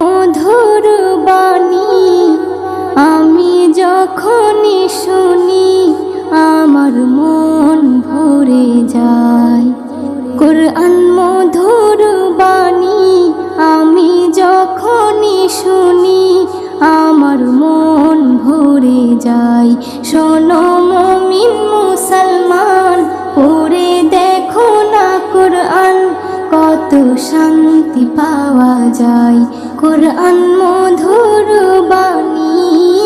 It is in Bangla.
মধুর বাণী আমি যখনই শুনি আমার মন ভরে যায়। কোরআন মধুর বাণী আমি যখনই শুনি আমার মন ভরে যায়। শোনো মুমিন মুসলমান, পড়ে দেখো না কোরআন, কত শান্তি পাওয়া যায়। কোরআন মধুর বাণী